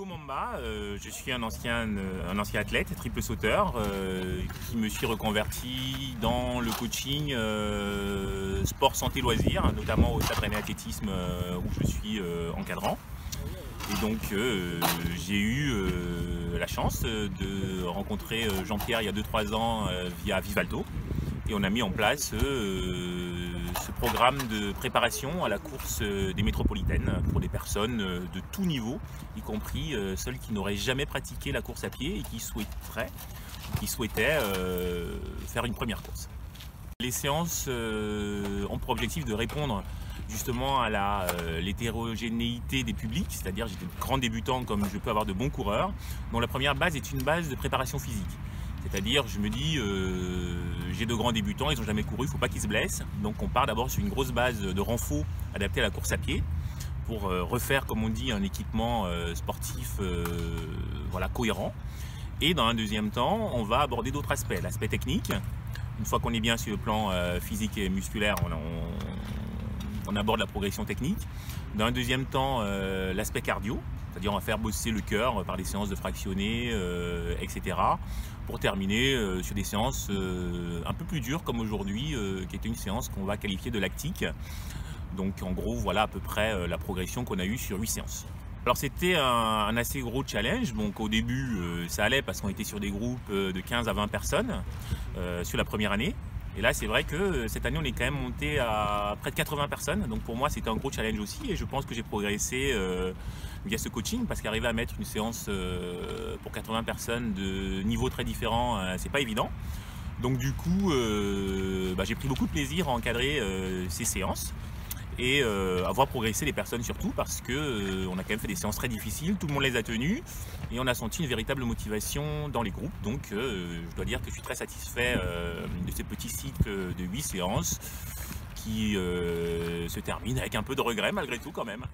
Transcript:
Hugo Mamba, je suis un ancien athlète, triple sauteur, qui me suis reconverti dans le coaching sport santé loisirs, notamment au Stade Rennais Athlétisme où je suis encadrant. Et donc j'ai eu la chance de rencontrer Jean-Pierre il y a 2-3 ans via Vivalto. Et on a mis en place ce programme de préparation à la course des métropolitaines pour des personnes de tout niveau, y compris celles qui n'auraient jamais pratiqué la course à pied et qui souhaitaient faire une première course. Les séances ont pour objectif de répondre justement à l'hétérogénéité des publics, c'est-à-dire j'ai de grands débutants comme je peux avoir de bons coureurs, dont la première base est une base de préparation physique. C'est-à-dire, je me dis, j'ai de grands débutants, ils n'ont jamais couru, il ne faut pas qu'ils se blessent. Donc on part d'abord sur une grosse base de renfort adaptée à la course à pied pour refaire, comme on dit, un équipement sportif voilà, cohérent. Et dans un deuxième temps, on va aborder d'autres aspects. L'aspect technique, une fois qu'on est bien sur le plan physique et musculaire, on aborde la progression technique. Dans un deuxième temps, l'aspect cardio, c'est-à-dire on va faire bosser le cœur par des séances de fractionnés, etc. Pour terminer sur des séances un peu plus dures comme aujourd'hui, qui était une séance qu'on va qualifier de lactique. Donc en gros, voilà à peu près la progression qu'on a eue sur 8 séances. Alors c'était un assez gros challenge, donc au début ça allait parce qu'on était sur des groupes de 15 à 20 personnes sur la première année. Et là c'est vrai que cette année on est quand même monté à près de 80 personnes, donc pour moi c'était un gros challenge aussi et je pense que j'ai progressé via ce coaching parce qu'arriver à mettre une séance pour 80 personnes de niveaux très différents, c'est pas évident. Donc du coup j'ai pris beaucoup de plaisir à encadrer ces séances et à voir progresser les personnes surtout parce que on a quand même fait des séances très difficiles, tout le monde les a tenues et on a senti une véritable motivation dans les groupes. Donc je dois dire que je suis très satisfait de ce petit cycle de 8 séances qui se termine avec un peu de regret malgré tout quand même.